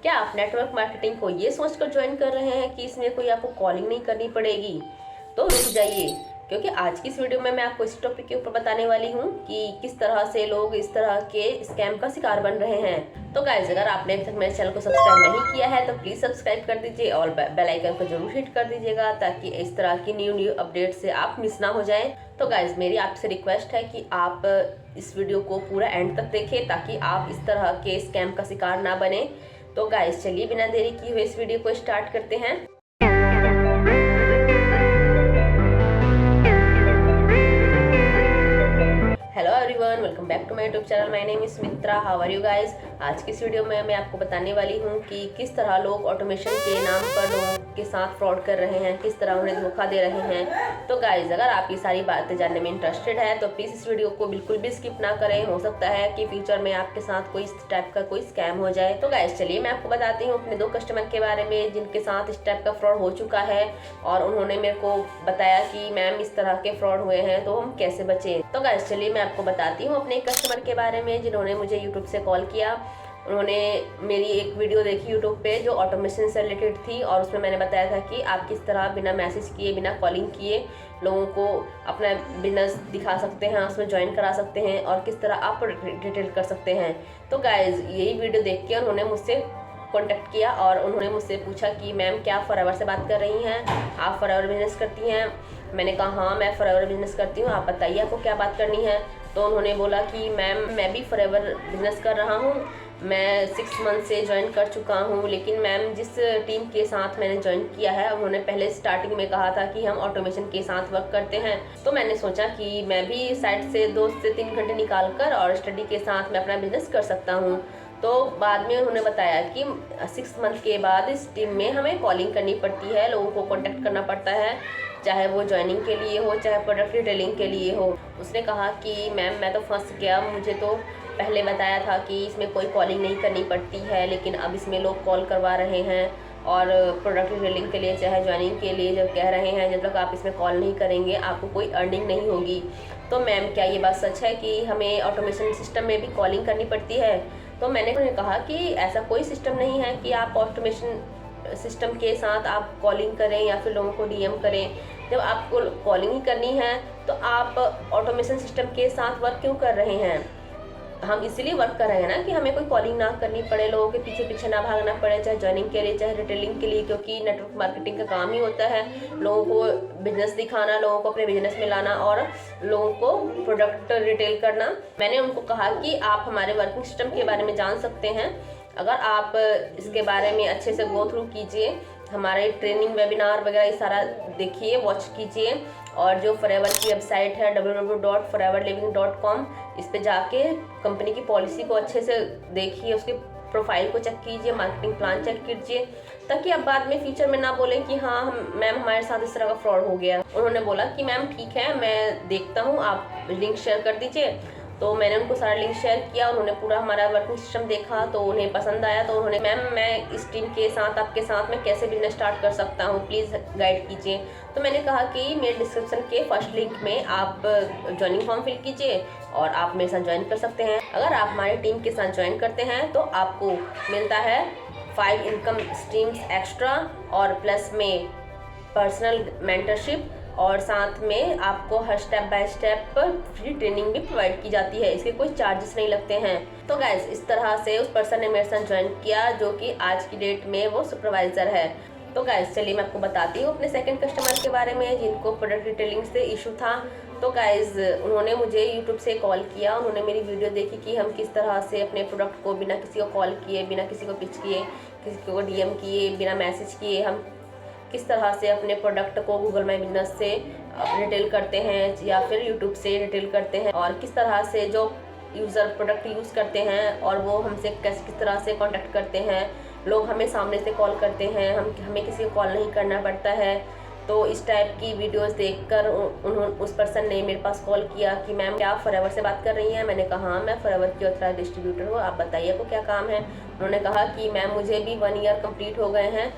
क्या आप network marketing को ये सोचकर ज्वाइन कर रहे हैं कि इसमें कोई आपको कॉलिंग नहीं करनी पड़ेगी? तो रुक जाइए, क्योंकि आज की इस वीडियो में मैं आपको इस टॉपिक के ऊपर बताने वाली हूँ कि किस तरह से लोग इस तरह के स्कैम का शिकार बन रहे हैं। तो गाइस, अगर आपने अभी तक मेरे चैनल को सब्सक्राइब नहीं किया है तो प्लीज़ सब्सक्राइब कर दीजिए और बेल आइकन को जरूर हिट कर दीजिएगा, ताकि इस तरह की न्यू अपडेट से आप मिस ना हो जाएं। तो गाइस, मेरी आपसे रिक्वेस्ट है कि आप इस वीडियो को पूरा एंड तक देखें, ताकि आप इस तरह के स्कैम का शिकार ना बने। तो गाइस, चलिए बिना देरी किए हुए इस वीडियो को स्टार्ट करते हैं। Hello everyone, welcome back to my YouTube channel. My name is Mitra. How are you guys? आज की इस वीडियो में मैं आपको बताने वाली हूँ कि किस तरह लोग ऑटोमेशन के नाम पर लोगों के साथ फ्रॉड कर रहे हैं, किस तरह उन्हें धोखा दे रहे हैं। तो गाइस, अगर आप ये सारी बातें जानने में इंटरेस्टेड है तो प्लीज़ इस वीडियो को बिल्कुल भी स्किप ना करें। हो सकता है कि फ्यूचर में आपके साथ कोई इस टाइप का कोई स्कैम हो जाए। तो गाइस, चलिए मैं आपको बताती हूँ अपने 2 कस्टमर के बारे में जिनके साथ इस टाइप का फ्रॉड हो चुका है, और उन्होंने मेरे को बताया कि मैम इस तरह के फ्रॉड हुए हैं, तो हम कैसे बचें। तो गाइस, चलिए मैं आपको बताती हूँ अपने एक कस्टमर के बारे में जिन्होंने मुझे यूट्यूब से कॉल किया। उन्होंने मेरी एक वीडियो देखी यूट्यूब पे जो ऑटोमेशन से रिलेटेड थी, और उसमें मैंने बताया था कि आप किस तरह बिना मैसेज किए, बिना कॉलिंग किए लोगों को अपना बिजनेस दिखा सकते हैं, उसमें ज्वाइन करा सकते हैं, और किस तरह आप डिटेल कर सकते हैं। तो गाइज, यही वीडियो देख के उन्होंने मुझसे कॉन्टेक्ट किया और उन्होंने मुझसे पूछा कि मैम, क्या आप फॉरएवर से बात कर रही हैं? आप फॉरएवर बिजनेस करती हैं? मैंने कहा हाँ, मैं फॉरएवर बिजनेस करती हूँ, आप बताइए आपको क्या बात करनी है। तो उन्होंने बोला कि मैम, मैं भी फॉरएवर बिजनेस कर रहा हूँ, मैं 6 मंथ से ज्वाइन कर चुका हूँ, लेकिन मैम जिस टीम के साथ मैंने ज्वाइन किया है उन्होंने पहले स्टार्टिंग में कहा था कि हम ऑटोमेशन के साथ वर्क करते हैं। तो मैंने सोचा कि मैं भी साइड से 2 से 3 घंटे निकाल कर और स्टडी के साथ मैं अपना बिजनेस कर सकता हूँ। तो बाद में उन्होंने बताया कि 6 मंथ के बाद इस टीम में हमें कॉलिंग करनी पड़ती है, लोगों को कॉन्टेक्ट करना पड़ता है, चाहे वो ज्वाइनिंग के लिए हो, चाहे प्रोडक्ट डिटेलिंग के लिए हो। उसने कहा कि मैम, मैं तो फंस गया, मुझे तो पहले बताया था कि इसमें कोई कॉलिंग नहीं करनी पड़ती है, लेकिन अब इसमें लोग कॉल करवा रहे हैं, और प्रोडक्ट डिटेलिंग के लिए चाहे ज्वाइनिंग के लिए जब कह रहे हैं, जब तक आप इसमें कॉल नहीं करेंगे आपको कोई अर्निंग नहीं होगी। तो मैम, क्या ये बात सच है कि हमें ऑटोमेशन सिस्टम में भी कॉलिंग करनी पड़ती है? तो मैंने उन्हें कहा कि ऐसा कोई सिस्टम नहीं है कि आप ऑटोमेशन सिस्टम के साथ आप कॉलिंग करें या फिर लोगों को डीएम करें। जब आपको कॉलिंग ही करनी है तो आप ऑटोमेशन सिस्टम के साथ वर्क क्यों कर रहे हैं? हम इसीलिए वर्क कर रहे हैं ना कि हमें कोई कॉलिंग ना करनी पड़े, लोगों के पीछे पीछे ना भागना पड़े, चाहे ज्वाइनिंग के लिए चाहे रिटेलिंग के लिए, क्योंकि नेटवर्क मार्केटिंग का काम ही होता है लोगों को बिजनेस दिखाना, लोगों को अपने बिजनेस में लाना और लोगों को प्रोडक्ट रिटेल करना। मैंने उनको कहा कि आप हमारे वर्किंग सिस्टम के बारे में जान सकते हैं, अगर आप इसके बारे में अच्छे से गो थ्रू कीजिए, हमारे ट्रेनिंग वेबिनार वगैरह ये सारा देखिए, वॉच कीजिए, और जो फॉरएवर की वेबसाइट है www.foreverliving.com, इस पे जाके कंपनी की पॉलिसी को अच्छे से देखिए, उसके प्रोफाइल को चेक कीजिए, मार्केटिंग प्लान चेक कीजिए, ताकि आप बाद में फ्यूचर में ना बोलें कि हाँ मैम, हमारे साथ इस तरह का फ्रॉड हो गया। उन्होंने बोला कि मैम ठीक है, मैं देखता हूँ, आप लिंक शेयर कर दीजिए। तो मैंने उनको सारा लिंक शेयर किया, उन्होंने पूरा हमारा वर्किंग सिस्टम देखा तो उन्हें पसंद आया। तो उन्होंने, मैम मैं इस टीम के साथ, आपके साथ मैं कैसे बिजनेस स्टार्ट कर सकता हूँ, प्लीज़ गाइड कीजिए। तो मैंने कहा कि मेरे डिस्क्रिप्शन के फर्स्ट लिंक में आप ज्वाइनिंग फॉर्म फिल कीजिए और आप मेरे साथ ज्वाइन कर सकते हैं। अगर आप हमारी टीम के साथ ज्वाइन करते हैं तो आपको मिलता है 5 इनकम स्ट्रीम्स एक्स्ट्रा, और प्लस में पर्सनल मेंटरशिप, और साथ में आपको हर step by step free training भी प्रोवाइड की जाती है, इसके कोई चार्जेस नहीं लगते हैं। तो गाइस, इस तरह से उस पर्सन ने मेरे साथ ज्वाइन किया जो कि आज की डेट में वो सुपरवाइज़र है। तो गाइस, चलिए मैं आपको बताती हूँ अपने सेकंड कस्टमर के बारे में जिनको प्रोडक्ट डिटेलिंग से इशू था। तो गाइस, उन्होंने मुझे यूट्यूब से कॉल किया, उन्होंने मेरी वीडियो देखी कि हम किस तरह से अपने प्रोडक्ट को बिना किसी को कॉल किए, बिना किसी को पिच किए, किसी को डीएम किए, बिना मैसेज किए, हम किस तरह से अपने प्रोडक्ट को गूगल माई बिजनेस से रिटेल करते हैं या फिर यूट्यूब से रिटेल करते हैं, और किस तरह से जो यूज़र प्रोडक्ट यूज़ करते हैं और वो हमसे किस तरह से कांटेक्ट करते हैं। लोग हमें सामने से कॉल करते हैं, हमें किसी को कॉल नहीं करना पड़ता है। तो इस टाइप की वीडियोस देखकर उस पर्सन ने मेरे पास कॉल किया कि मैम, क्या आप फॉरएवर से बात कर रही हैं? मैंने कहा हाँ, मैं फॉरएवर की ऑथराइज्ड डिस्ट्रीब्यूटर हूँ, आप बताइए आपको क्या काम है। उन्होंने कहा कि मैम, मुझे भी 1 ईयर कंप्लीट हो गए हैं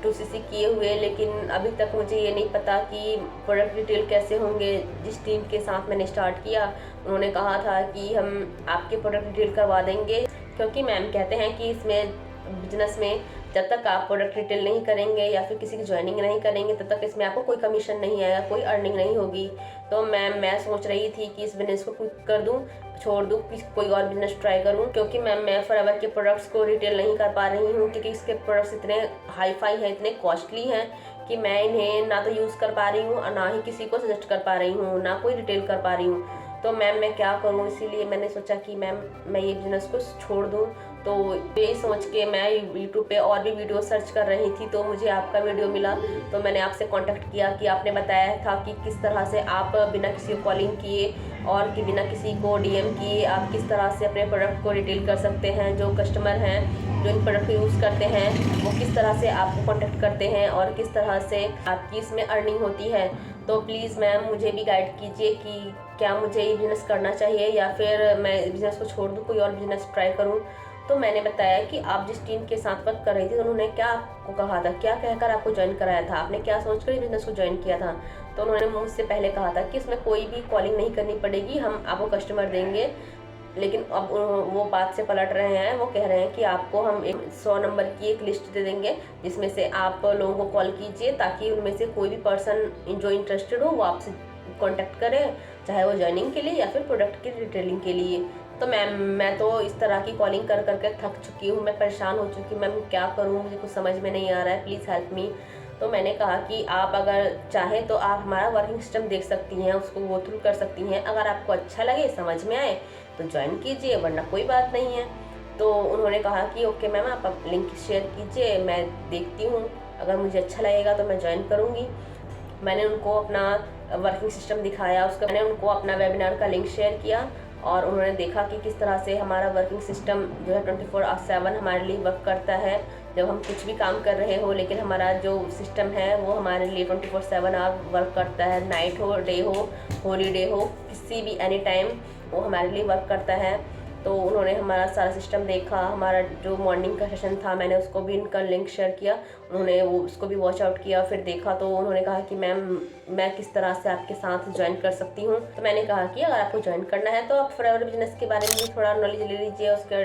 2CC किए हुए, लेकिन अभी तक मुझे ये नहीं पता कि प्रोडक्ट डिटेल कैसे होंगे। जिस टीम के साथ मैंने स्टार्ट किया उन्होंने कहा था कि हम आपके प्रोडक्ट डिटेल करवा देंगे, क्योंकि मैम कहते हैं कि इसमें बिजनेस में जब तक आप प्रोडक्ट रिटेल नहीं करेंगे या फिर किसी की ज्वाइनिंग नहीं करेंगे तब तक इसमें आपको कोई कमीशन नहीं आएगा, कोई अर्निंग नहीं होगी। तो मैं सोच रही थी कि इस बिजनेस को क्विट कर दूं, छोड़ दूं, कोई और बिजनेस ट्राई करूं, क्योंकि मैं फॉरएवर के प्रोडक्ट्स को रिटेल नहीं कर पा रही हूं, क्योंकि इसके प्रोडक्ट्स इतने हाई फाई हैं, इतने कॉस्टली हैं कि मैं इन्हें ना तो यूज़ कर पा रही हूँ और ना ही किसी को सजेस्ट कर पा रही हूँ, ना कोई रिटेल कर पा रही हूँ। तो मैं क्या करूँ, इसीलिए मैंने सोचा कि मैं ये बिज़नेस को छोड़ दूँ। तो यही सोच के मैं यूट्यूब पे और भी वीडियो सर्च कर रही थी, तो मुझे आपका वीडियो मिला, तो मैंने आपसे कांटेक्ट किया कि आपने बताया था कि किस तरह से आप बिना किसी को कॉलिंग किए और कि बिना किसी को डीएम किए आप किस तरह से अपने प्रोडक्ट को रिटेल कर सकते हैं। जो कस्टमर हैं जो इन प्रोडक्ट को यूज़ करते हैं वो किस तरह से आपको कॉन्टेक्ट करते हैं और किस तरह से आपकी इसमें अर्निंग होती है। तो प्लीज़ मैम मुझे भी गाइड कीजिए कि क्या मुझे ये बिज़नेस करना चाहिए या फिर मैं बिज़नेस को छोड़ दूँ, कोई और बिज़नेस ट्राई करूँ। तो मैंने बताया कि आप जिस टीम के साथ वर्क कर रही थी तो उन्होंने क्या आपको कहा था, क्या कहकर आपको ज्वाइन कराया था, आपने क्या सोचकर इस बिज़नेस को ज्वाइन किया था। तो उन्होंने मुझसे पहले कहा था कि इसमें कोई भी कॉलिंग नहीं करनी पड़ेगी, हम आपको कस्टमर देंगे। लेकिन अब वो बात से पलट रहे हैं, वो कह रहे हैं कि आपको हम 100 नंबर की एक लिस्ट दे देंगे जिसमें से आप लोगों को कॉल कीजिए ताकि उनमें से कोई भी पर्सन जो इंटरेस्टेड हो वो आपसे कांटेक्ट करें, चाहे वो ज्वाइनिंग के लिए या फिर प्रोडक्ट की रिटेलिंग के लिए। तो मैं तो इस तरह की कॉलिंग कर करके थक चुकी हूँ, मैं परेशान हो चुकी हूँ, मैम क्या करूँ, मुझे कुछ समझ में नहीं आ रहा है, प्लीज़ हेल्प मी। तो मैंने कहा कि आप अगर चाहें तो आप हमारा वर्किंग सिस्टम देख सकती हैं, उसको गो थ्रू कर सकती हैं, अगर आपको अच्छा लगे, समझ में आए तो ज्वाइन कीजिए, वरना कोई बात नहीं है। तो उन्होंने कहा कि ओके मैम आप लिंक शेयर कीजिए, मैं देखती हूँ, अगर मुझे अच्छा लगेगा तो मैं ज्वाइन करूँगी। मैंने उनको अपना वर्किंग सिस्टम दिखाया, उसका मैंने उनको अपना वेबिनार का लिंक शेयर किया और उन्होंने देखा कि किस तरह से हमारा वर्किंग सिस्टम जो है 24/7 हमारे लिए वर्क करता है। जब हम कुछ भी काम कर रहे हो लेकिन हमारा जो सिस्टम है वो हमारे लिए 24/7 आवर वर्क करता है, नाइट हो, डे हो, हॉलीडे हो, किसी भी एनी टाइम वो हमारे लिए वर्क करता है। तो उन्होंने हमारा सारा सिस्टम देखा, हमारा जो मॉर्निंग का सेशन था मैंने उसको भी इनका लिंक शेयर किया, उन्होंने वो उसको भी वॉच आउट किया, फिर देखा तो उन्होंने कहा कि मैम मैं किस तरह से आपके साथ ज्वाइन कर सकती हूँ। तो मैंने कहा कि अगर आपको ज्वाइन करना है तो आप फॉरएवर बिजनेस के बारे में भी थोड़ा नॉलेज ले लीजिए। उसका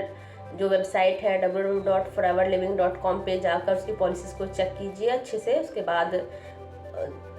जो वेबसाइट है www.foreverliving.com पे जाकर उसकी पॉलिसीज़ को चेक कीजिए अच्छे से, उसके बाद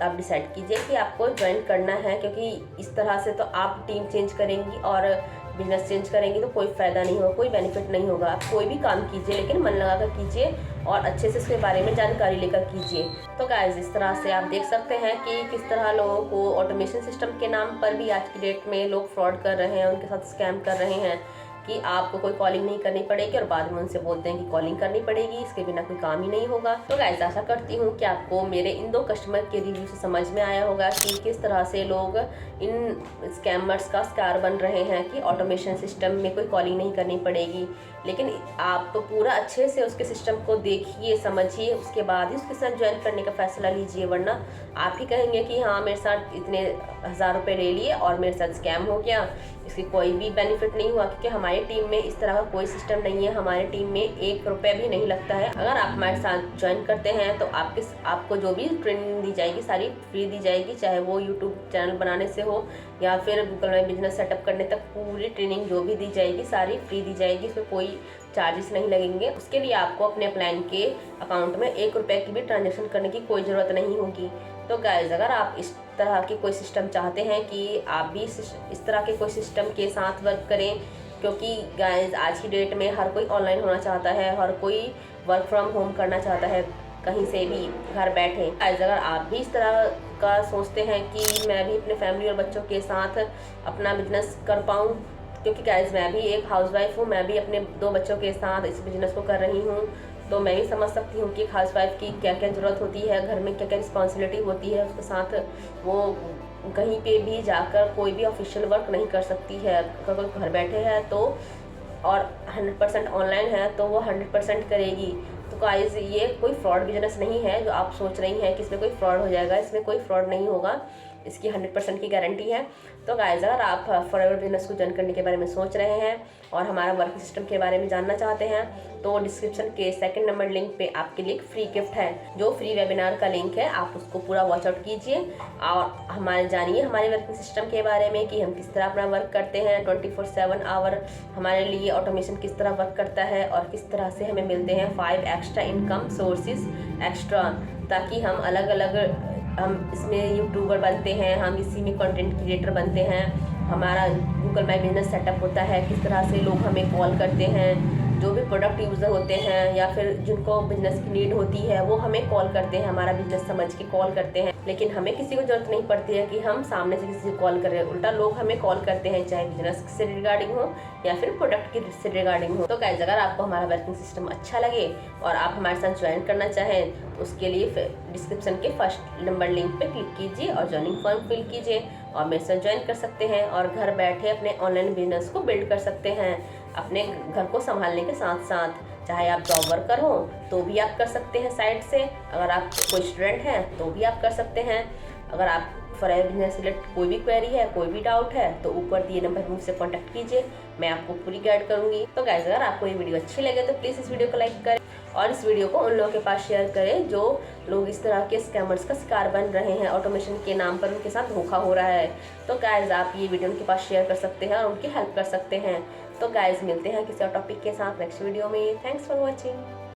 आप डिसाइड कीजिए कि आपको ज्वाइन करना है, क्योंकि इस तरह से तो आप टीम चेंज करेंगी और बिजनेस चेंज करेंगी तो कोई फ़ायदा नहीं होगा, कोई बेनिफिट नहीं होगा। आप कोई भी काम कीजिए लेकिन मन लगा कर कीजिए और अच्छे से इसके बारे में जानकारी लेकर कीजिए। तो गाइस इस तरह से आप देख सकते हैं कि किस तरह लोगों को ऑटोमेशन सिस्टम के नाम पर भी आज की डेट में लोग फ्रॉड कर रहे हैं, उनके साथ स्कैम कर रहे हैं कि आपको कोई कॉलिंग नहीं करनी पड़ेगी और बाद में उनसे बोलते हैं कि कॉलिंग करनी पड़ेगी, इसके बिना कोई काम ही नहीं होगा। तो गाइस आशा करती हूँ कि आपको मेरे इन 2 कस्टमर के रिव्यू से समझ में आया होगा कि किस तरह से लोग इन स्कैमर्स का शिकार बन रहे हैं कि ऑटोमेशन सिस्टम में कोई कॉलिंग नहीं करनी पड़ेगी। लेकिन आप तो पूरा अच्छे से उसके सिस्टम को देखिए, समझिए, उसके बाद ही उसके साथ ज्वाइन करने का फैसला लीजिए, वरना आप ही कहेंगे कि हाँ मेरे साथ इतने 1000 रुपये ले लिए और मेरे साथ स्कैम हो गया, इसकी कोई भी बेनिफिट नहीं हुआ। क्योंकि हमारी टीम में इस तरह का कोई सिस्टम नहीं है, हमारी टीम में 1 रुपये भी नहीं लगता है। अगर आप हमारे साथ ज्वाइन करते हैं तो आपको जो भी ट्रेनिंग दी जाएगी सारी फ्री दी जाएगी, चाहे वो यूट्यूब चैनल बनाने से हो या फिर गूगल में बिजनेस सेटअप करने तक पूरी ट्रेनिंग जो भी दी जाएगी सारी फ्री दी जाएगी, इसमें कोई चार्जेस नहीं लगेंगे। उसके लिए आपको अपने अपलाइन के अकाउंट में 1 रुपये की भी ट्रांजेक्शन करने की कोई ज़रूरत नहीं होगी। तो गाइस अगर आप इस तरह की कोई सिस्टम चाहते हैं कि आप भी इस तरह के कोई सिस्टम के साथ वर्क करें, क्योंकि गाइस आज की डेट में हर कोई ऑनलाइन होना चाहता है, हर कोई वर्क फ्रॉम होम करना चाहता है, कहीं से भी घर बैठे। गाइस अगर आप भी इस तरह का सोचते हैं कि मैं भी अपने फैमिली और बच्चों के साथ अपना बिजनेस कर पाऊँ, क्योंकि गाइस मैं भी एक हाउसवाइफ हूँ, मैं भी अपने 2 बच्चों के साथ इस बिज़नेस को कर रही हूँ, तो मैं भी समझ सकती हूँ कि एक हाउसवाइफ की क्या क्या ज़रूरत होती है, घर में क्या क्या रिस्पॉन्सिबिलिटी होती है। उसके साथ वो कहीं पे भी जाकर कोई भी ऑफिशियल वर्क नहीं कर सकती है। अगर कोई घर बैठे है तो और 100% ऑनलाइन है तो वो 100% करेगी। तो गाइस ये कोई फ्रॉड बिजनेस नहीं है जो आप सोच रही हैं कि इसमें कोई फ्रॉड हो जाएगा, इसमें कोई फ्रॉड नहीं होगा। इसकी 100% की गारंटी है। तो गाइस अगर आप फॉरएवर बिजनेस को ज्वाइन करने के बारे में सोच रहे हैं और हमारा वर्क सिस्टम के बारे में जानना चाहते हैं तो डिस्क्रिप्शन के 2nd नंबर लिंक पे आपके लिए फ्री गिफ्ट है। जो फ्री वेबिनार का लिंक है आप उसको पूरा वॉच आउट कीजिए और हमारे जानिए हमारे वर्किंग सिस्टम के बारे में कि हम किस तरह अपना वर्क करते हैं। 24/7 आवर हमारे लिए ऑटोमेशन किस तरह वर्क करता है और किस तरह से हमें मिलते हैं 5 एक्स्ट्रा इनकम सोर्सेज एक्स्ट्रा, ताकि हम अलग अलग हम इसमें यूट्यूबर बनते हैं, हम इसी में कंटेंट क्रिएटर बनते हैं। हमारा गूगल माई बिजनेस सेटअप होता है, किस तरह से लोग हमें कॉल करते हैं, जो भी प्रोडक्ट यूज़र होते हैं या फिर जिनको बिजनेस की नीड होती है वो हमें कॉल करते हैं, हमारा बिजनेस समझ के कॉल करते हैं। लेकिन हमें किसी को जरूरत नहीं पड़ती है कि हम सामने से किसी को कॉल करें, उल्टा लोग हमें कॉल करते हैं, चाहे बिजनेस से रिगार्डिंग हो या फिर प्रोडक्ट के से रिगार्डिंग हो। तो गाइस अगर आपको हमारा वर्किंग सिस्टम अच्छा लगे और आप हमारे साथ ज्वाइन करना चाहें तो उसके लिए डिस्क्रिप्शन के 1st नंबर लिंक पे क्लिक कीजिए और ज्वाइनिंग फॉर्म फिल कीजिए और मेरे साथ ज्वाइन कर सकते हैं और घर बैठे अपने ऑनलाइन बिजनेस को बिल्ड कर सकते हैं, अपने घर को संभालने के साथ साथ। चाहे आप जॉब वर्कर हो तो भी आप कर सकते हैं साइड से, अगर आप कोई स्टूडेंट हैं तो भी आप कर सकते हैं। अगर आप फॉरएवर बिजनेस से रिलेटेड कोई भी क्वेरी है, कोई भी डाउट है तो ऊपर दिए नंबर पर मुझसे कॉन्टैक्ट कीजिए, मैं आपको पूरी गाइड करूंगी। तो गाइस अगर आपको ये वीडियो अच्छी लगे तो प्लीज़ इस वीडियो को लाइक करें और इस वीडियो को उन लोगों के पास शेयर करें जो लोग इस तरह के स्कैमर्स का शिकार बन रहे हैं, ऑटोमेशन के नाम पर उनके साथ धोखा हो रहा है। तो गाइस आप ये वीडियो उनके पास शेयर कर सकते हैं और उनकी हेल्प कर सकते हैं। तो गाइस मिलते हैं किसी और टॉपिक के साथ नेक्स्ट वीडियो में। Thanks for watching.